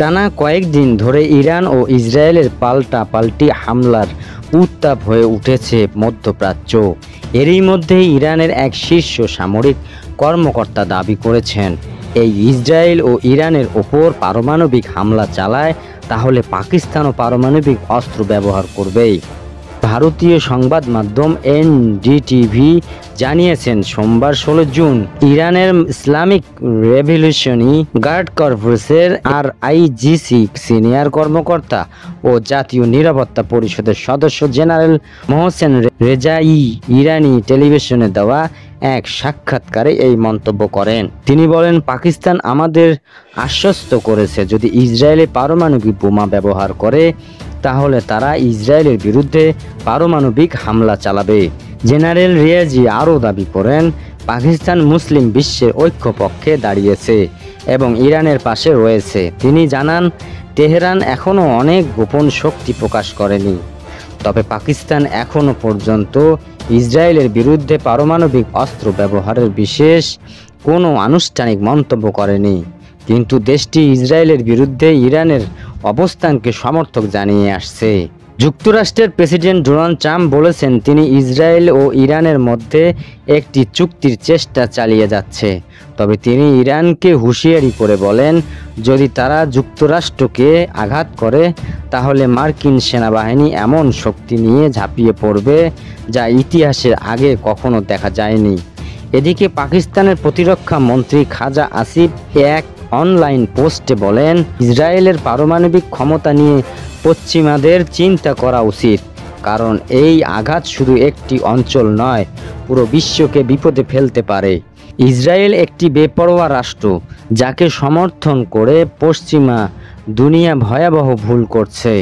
টানা কয়েকদিন ধরে ইরান ও ইসরায়েলের পাল্টাপাল্টি হামলার উত্তাপ হয়ে উঠেছে মধ্যপ্রাচ্য। এরই মধ্যে ইরানের এক শীর্ষ সামরিক কর্মকর্তা দাবি করেছেন, এই ইসরায়েল ও ইরানের ওপর পারমাণবিক হামলা চালায় তাহলে পাকিস্তানও পারমাণবিক অস্ত্র ব্যবহার করবেই। ভারতীয় সংবাদ মাধ্যম এনডিটিভি জানিয়েছেন, সোমবার 16 জুন ইরানের ইসলামিক রেভলিউশনারি গার্ড কর্পসের আইজিসি সিনিয়র কর্মকর্তা ও জাতীয় নিরাপত্তা পরিষদের সদস্য জেনারেল মোহসেন রেজাই ইরানি টেলিভিশনে দেওয়া এক সাক্ষাৎকারে এই মন্তব্য করেন। তিনি বলেন, পাকিস্তান আমাদের আশ্বস্ত করেছে যদি ইসরায়েলে পারমাণবিক বোমা ব্যবহার করে তাহলে তারা ইসরায়েলের বিরুদ্ধে পারমাণবিক হামলা চালাবে। জেনারেল রিয়াজি আরও দাবি করেন, পাকিস্তান মুসলিম বিশ্বের ঐক্য পক্ষে দাঁড়িয়েছে এবং ইরানের পাশে রয়েছে। তিনি জানান, তেহরান এখনও অনেক গোপন শক্তি প্রকাশ করেনি, তবে পাকিস্তান এখনও পর্যন্ত ইসরায়েলের বিরুদ্ধে পারমাণবিক অস্ত্র ব্যবহারের বিশেষ কোনো আনুষ্ঠানিক মন্তব্য করেনি। কিন্তু দেশটি ইসরায়েলের বিরুদ্ধে ইরানের অবস্থানকে সমর্থন জানিয়ে আসছে। যুক্তরাষ্ট্রের প্রেসিডেন্ট ডোনাল্ড ট্রাম্প বলেছেন, তিনি ইসরায়েল ও ইরানের মধ্যে একটি চুক্তির চেষ্টা চালিয়ে যাচ্ছে। তবে তিনি ইরানকে হুঁশিয়ারি করে বলেন, যদি তারা যুক্তরাষ্ট্রকে আঘাত করে তাহলে মার্কিন সেনাবাহিনী এমন শক্তি নিয়ে ঝাঁপিয়ে পড়বে যা ইতিহাসের আগে কখনো দেখা যায়নি। এদিকে পাকিস্তানের প্রতিরক্ষা মন্ত্রী খাজা আসিফ এক অনলাইন পোস্টে বলেন, ইসরায়েলের পারমাণবিক ক্ষমতা নিয়ে পশ্চিমাদের চিন্তা করা উচিত, কারণ এই আঘাত শুধু একটি অঞ্চল নয়, পুরো বিশ্বকে বিপদে ফেলতে পারে। ইসরায়েল একটি বেপরোয়া রাষ্ট্র, যাকে সমর্থন করে পশ্চিমা দুনিয়া ভয়াবহ ভুল করছে।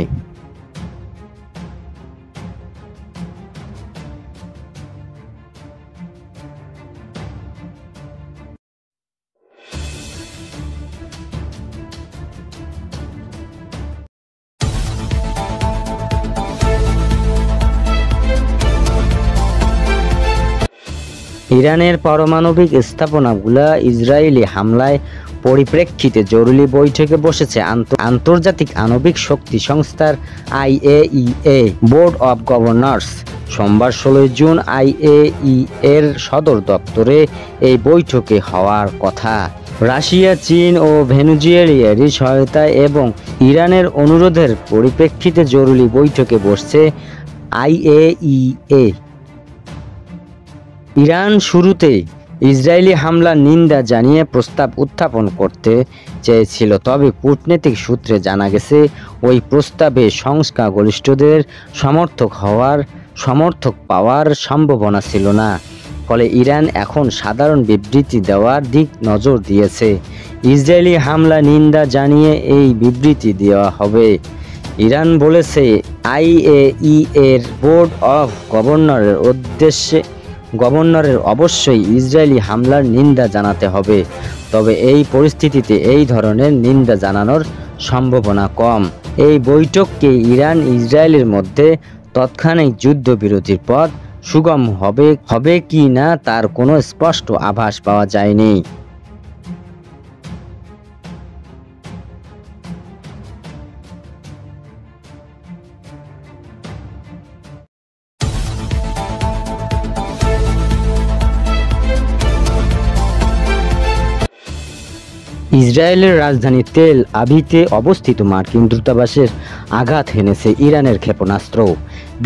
ইরানের পারমাণবিক স্থাপনাগুলো ইসরায়েলি হামলায় পরিপ্রেক্ষিতে জরুরি বৈঠকে বসেছে আন্তর্জাতিক আণবিক শক্তি সংস্থার IAEA বোর্ড অব গভর্নর্স। সোমবার 16 জুন IAEA এর সদর দপ্তরে এই বৈঠকে হওয়ার কথা। রাশিয়া, চীন ও ভেনেজুয়েলার সহায়তায় এবং ইরানের অনুরোধের পরিপ্রেক্ষিতে জরুরি বৈঠকে বসছে IAEA। ইরান শুরুতে ইসরায়েলি হামলার নিন্দা জানিয়ে প্রস্তাব উত্থাপন করতে চেয়েছিল, তবে কূটনৈতিক সূত্রে জানা গেছে ওই প্রস্তাবে সংখ্যাগরিষ্ঠদের সমর্থক পাওয়ার সম্ভাবনা ছিল না। ফলে ইরান এখন সাধারণ বিবৃতি দেওয়ার দিক নজর দিয়েছে। ইসরায়েলি হামলা নিন্দা জানিয়ে এই বিবৃতি দেওয়া হবে। ইরান বলেছে, IAEA এর বোর্ড অফ গভর্নরের অবশ্যই ইসরায়েলি হামলার নিন্দা জানাতে হবে, তবে এই পরিস্থিতিতে এই ধরনের নিন্দা জানানোর সম্ভাবনা কম। এই বৈঠককে ইরান ইসরায়েলের মধ্যে তাৎক্ষণিক যুদ্ধবিরতির পথ সুগম হবে কি না তার কোনো স্পষ্ট আভাস পাওয়া যায়নি। ইসরায়েলের রাজধানী তেল আবিবে অবস্থিত মার্কিন দূতাবাসের আঘাত হেনেছে ইরানের ক্ষেপণাস্ত্র।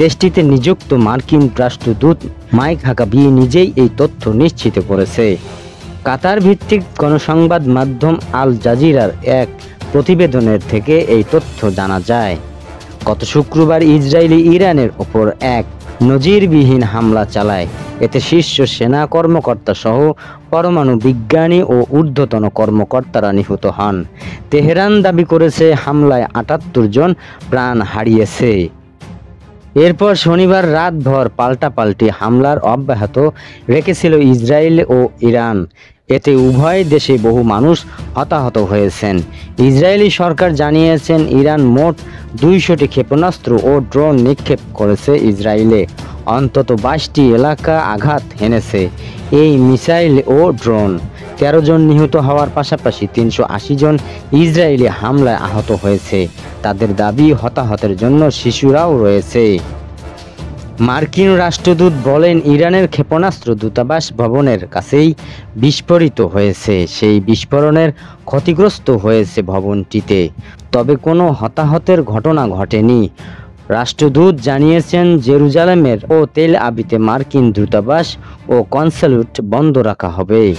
দেশটিতে নিযুক্ত মার্কিন রাষ্ট্রদূত মাইক হাকাবি নিজেই এই তথ্য নিশ্চিত করেছে। কাতার ভিত্তিক গণসংবাদ মাধ্যম আল জাজিরার এক প্রতিবেদনের থেকে এই তথ্য জানা যায়। গত শুক্রবার ইসরায়েল ইরানের ওপর এক নজিরবিহীন হামলা চালায়। এতে শীর্ষ সেনা কর্মকর্তা সহ পরমাণু বিজ্ঞানী ও ঊর্ধ্বতন কর্মকর্তারা নিহত হন। তেহরান দাবি করেছে হামলায় ৭৮ জন প্রাণ হারিয়েছে। এরপর শনিবার রাতভর পাল্টাপাল্টি হামলার অব্যাহত রেখেছিল ইসরায়েল ও ইরান। এতে উভয় দেশে বহু মানুষ হতাহত হয়েছেন। ইসরায়েলি সরকার জানিয়েছেন, ইরান মোট ২০০টি ক্ষেপণাস্ত্র ও ড্রোন নিক্ষেপ করেছে ইসরায়েলে। অন্তত ২২টি এলাকা আঘাত হেনেছে এই মিসাইল ও ড্রোন। 13 জন নিহত হওয়ার পাশাপাশি 380 জন ইসরায়েলি হামলায় আহত হয়েছে। তাদের দাবি, হতাহতের জন্য শিশুরাও রয়েছে। মার্কিন রাষ্ট্রদূত বলেন, ইরানের ক্ষেপণাস্ত্র দূতাবাস ভবনের কাছেই বিস্ফোরিত হয়েছে। সেই বিস্ফোরণের ক্ষতিগ্রস্ত হয়েছে ভবনটিতে, তবে কোনো হতাহতের ঘটনা ঘটেনি। রাষ্ট্রদূত জানিয়েছেন, জেরুজালেমের ও তেল আবিবে মার্কিন দূতাবাস ও কনস্যুলেট বন্ধ রাখা হবে।